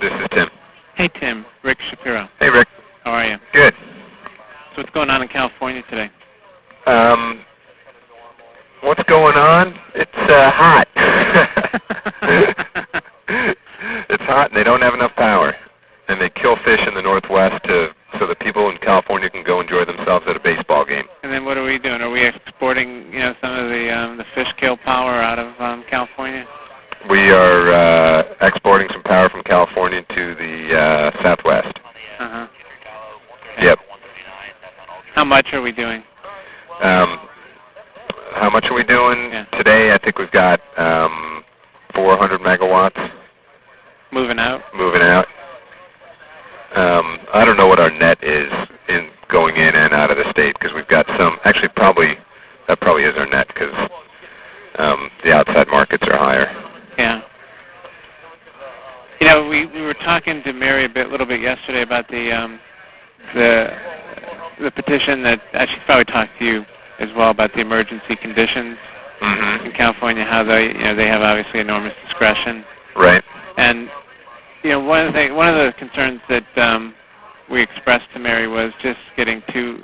This is Tim. Hey, Tim. Rick Shapiro. Hey, Rick. How are you? Good. So what's going on in California today? What's going on? It's hot. It's hot, and they don't have enough power. And they kill fish in the Northwest so that people in California can go enjoy themselves at a baseball game. And then what are we doing? Are we exporting, some of the fish kill power out of California? We are exporting some power from California to the Southwest. Uh-huh. Okay. Yep. How much are we doing? How much are we doing? Yeah. Today, I think we've got 400 megawatts. Moving out? Moving out. I don't know what our net is in going in and out of the state because we've got some. Actually, that probably is our net because the outside markets are higher. Yeah. We were talking to Mary a little bit yesterday about the petition that actually probably talked to you as well about the emergency conditions in California. How they have obviously enormous discretion. Right. And one of the concerns that we expressed to Mary was just getting too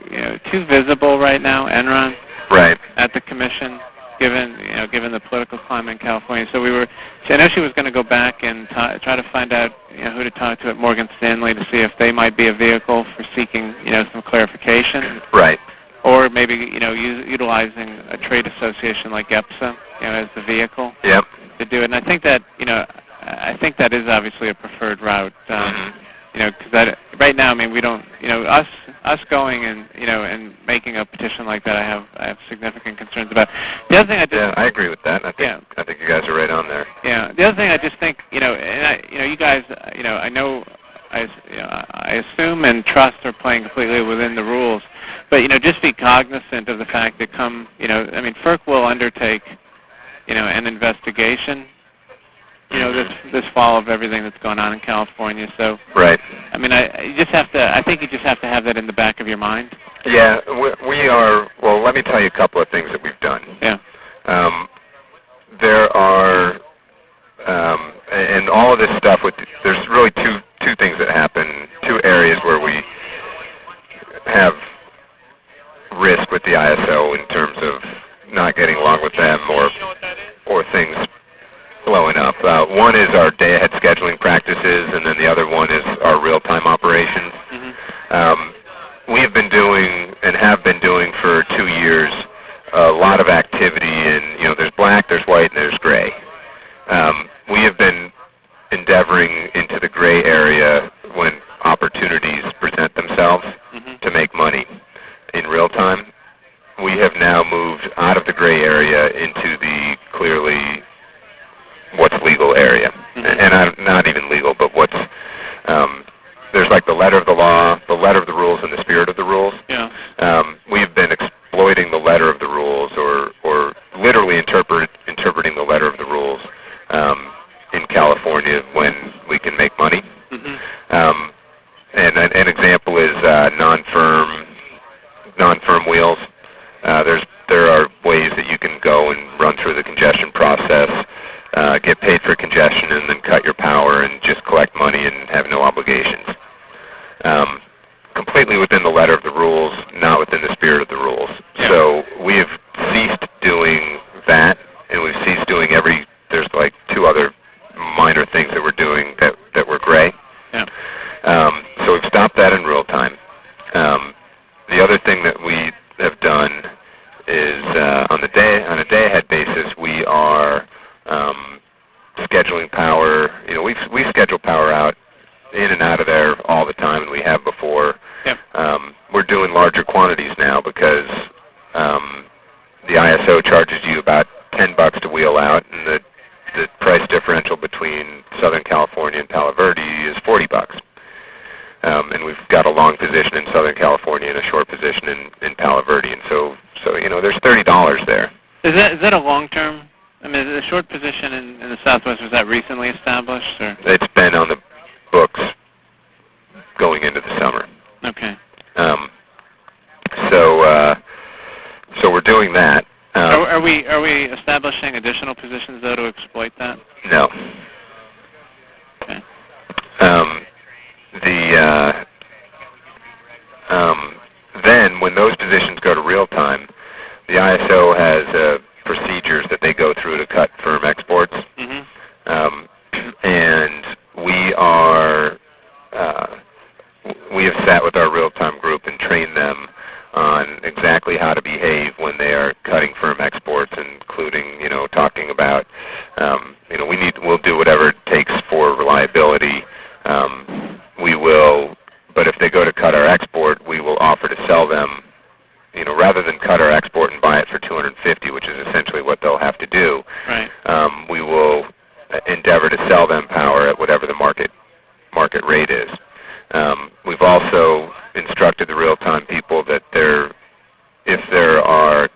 visible right now, Enron, right, at the commission, given the political climate in California. So I know she was going to go back and try to find out who to talk to at Morgan Stanley to see if they might be a vehicle for seeking some clarification. Right. Or maybe utilizing a trade association like EPSA as the vehicle. Yep. To do it. And I think that is obviously a preferred route. Because right now, I mean, we don't, us going and making a petition like that, I have significant concerns about. The other thing I agree with that. I think you guys are right on there. Yeah. The other thing I just think, you guys, I know, I assume and trust are playing completely within the rules, but just be cognizant of the fact that FERC will undertake, an investigation. This fall of everything that's going on in California. So, right. I mean, I think you just have to have that in the back of your mind. Yeah, we are. Well, let me tell you a couple of things that we've done. Yeah. There are, and all of this stuff. There's really two things that happen. Two areas where we have risk with the ISO in terms of not getting along with them or things blowing up. One is our day-ahead scheduling practices, and then the other one is our real-time operations. We have been doing and have been doing for 2 years a lot of activity in, there's black, there's white, and there's gray. We have been endeavoring into the gray area when opportunities present themselves to make money in real time. We have now moved out of the gray area into the clearly what's legal area, and not even legal, but what's there's like the letter of the law, the letter of the rules, and the spirit of the rules. Yeah. We've been exploiting the letter of the rules, or literally interpreting the letter of the rules in California when we can make money. And an example is non-firm wheels. There are ways that you can go and run through the congestion process. Get paid for congestion and then cut your power and just collect money and have no obligations. Completely within the letter of the rules, not within the spirit of the rules. Yeah. So we have ceased doing that, and we've ceased doing there's like two other minor things that we're doing that were gray. Yeah. So we've stopped that in real time. The other thing that we have done is on a day-ahead basis, we are scheduling power. We schedule power out in and out of there all the time, and we have before. Yep. We're doing larger quantities now because the ISO charges you about $10 to wheel out, and the price differential between Southern California and Palo Verde is $40. And we've got a long position in Southern California and a short position in Palo Verde, and so there's $30 there. Is that a long term? I mean, the short position in the Southwest, was that recently established? Or? It's been on the books going into the summer. Okay. So we're doing that. Are we establishing additional positions though to exploit that? No. Okay. we'll do whatever it takes for reliability. We will, but if they go to cut our export, we will offer to sell them. Rather than cut our export and buy it for $250, which is essentially what they'll have to do. Right. We will endeavor to sell them power at whatever the market rate is. We've also instructed the real-time people that if there are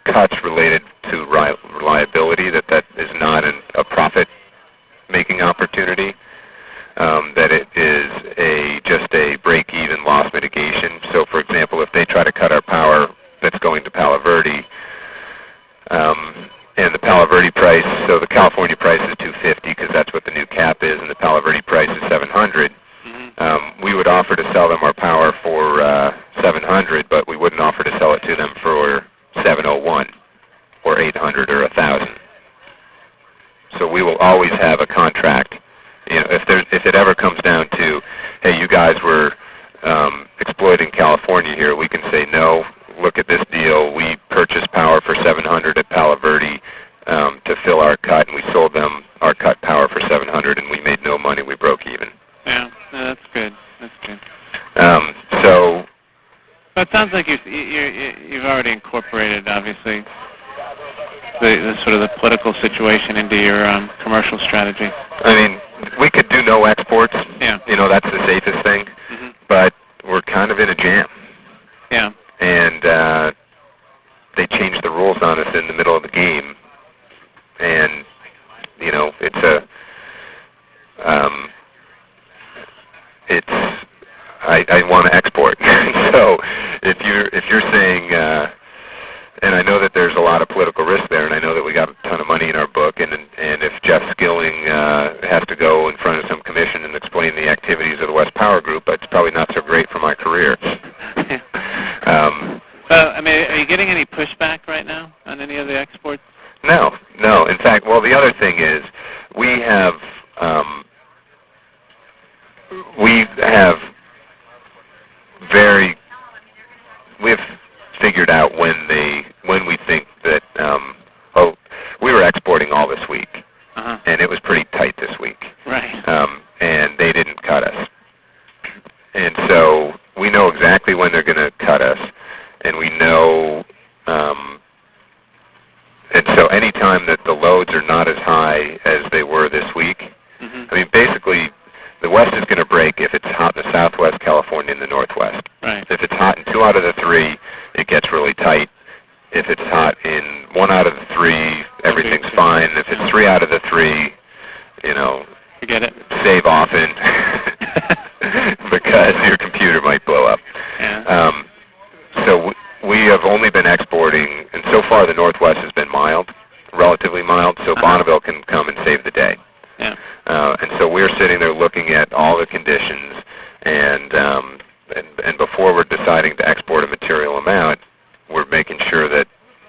cuts related to reliability, that is not a profit-making opportunity, that it is just a break-even loss mitigation. So, for example, if they try to cut our power that's going to Palo Verde, and the Palo Verde price, so the California price is $250 because that's what the new cap is, and the Palo Verde price is $700. We would offer to sell them our power for $700, but we wouldn't offer to sell it to them for $701 or $800 or $1,000. So we will always have a contract. If it ever comes down to, hey, you guys were exploiting California here, we can say, no, look at this deal. We purchased power for $700 at Palo Verde to fill our cut, and we sold them our cut power for $700, and we made no money. We broke even. Yeah, no, that's good. That's good. So it sounds like you've already incorporated, obviously, the sort of the political situation into your commercial strategy. I mean, we could do no exports. Yeah. That's the safest thing. Mm-hmm. But we're kind of in a jam. Yeah. And they changed the rules on us in the middle of the game. And, I want to export. So if you're saying, and I know that there's a lot of political risk there, and I know that we got a ton of money in our book, and if Jeff Skilling has to go in front of some commission and explain the activities of the West Power Group, it's probably not so great for my career. Are you getting any pushback right now on any of the exports? No. In fact, the other thing is we have figured out when we think that we were exporting all this week, and it was pretty tight this week, right? And they didn't cut us, and so we know exactly when they're going to cut us, and we know, and so any time that the loads are not as high as they were this week, I mean, basically, the West is going to break if it's hot in the Southwest, California, and the Northwest. Right. If it's hot in 2 out of the 3, it gets really tight. If it's hot in 1 out of the 3, everything's fine. If it's 3 out of the 3, forget it. Save often because your computer might blow up. Yeah. So we have only been exporting, and so far the Northwest has been mild, relatively mild, so Bonneville can come and save the day. Yeah. And so we're sitting there looking at all the conditions, and before we're deciding to export a material amount, we're making sure that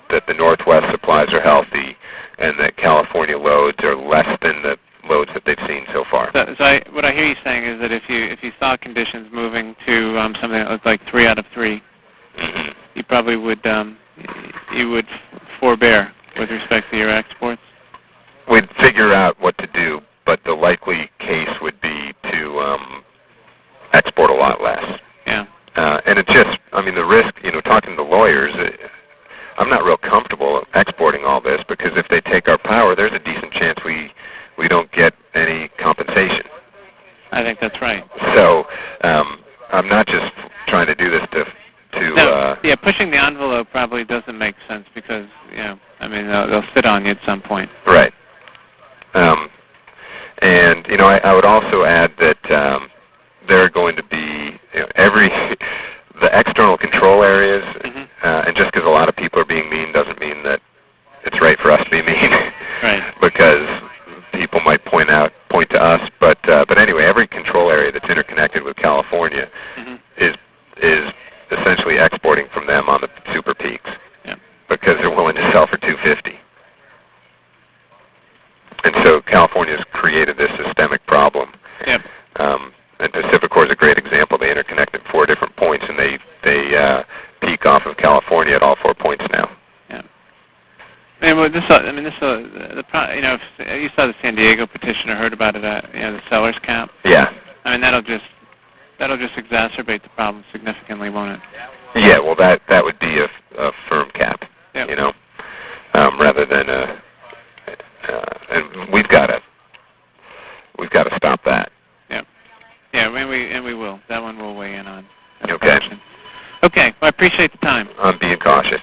the Northwest supplies are healthy and that California loads are less than the loads that they've seen so far. So what I hear you saying is that if you saw conditions moving to something that was like 3 out of 3, you probably would forbear with respect to your exports. We'd figure out what to do, but the likely case would be to export a lot less. Yeah. And it's just, the risk, talking to lawyers, I'm not real comfortable exporting all this because if they take our power, there's a decent chance we don't get any compensation. I think that's right. So I'm not just trying to do this to pushing the envelope probably doesn't make sense because, they'll sit on you at some point. Right. And, I would also add that there are going to be the external control areas, and just because a lot of people are being mean doesn't mean that it's right for us to be mean. Right. Because people might point to us, but anyway, every control area that's interconnected with California is essentially exporting from them on the super peaks. Yeah. Because they're willing to sell for $250. And so California's created this systemic problem. Yep. And Pacificor is a great example. They interconnect at 4 different points, and they peak off of California at all 4 points now. Yeah. I mean, you know, if you saw the San Diego petition or heard about it, you know, the seller's cap. Yeah. I mean, that'll just exacerbate the problem significantly, won't it? Yeah. Well, that would be a firm cap. Yep. You know, rather than and we've got to stop that. Yeah. Yeah. We will. That one we'll weigh in on. Okay. Okay. Well, I appreciate the time. I'm being cautious.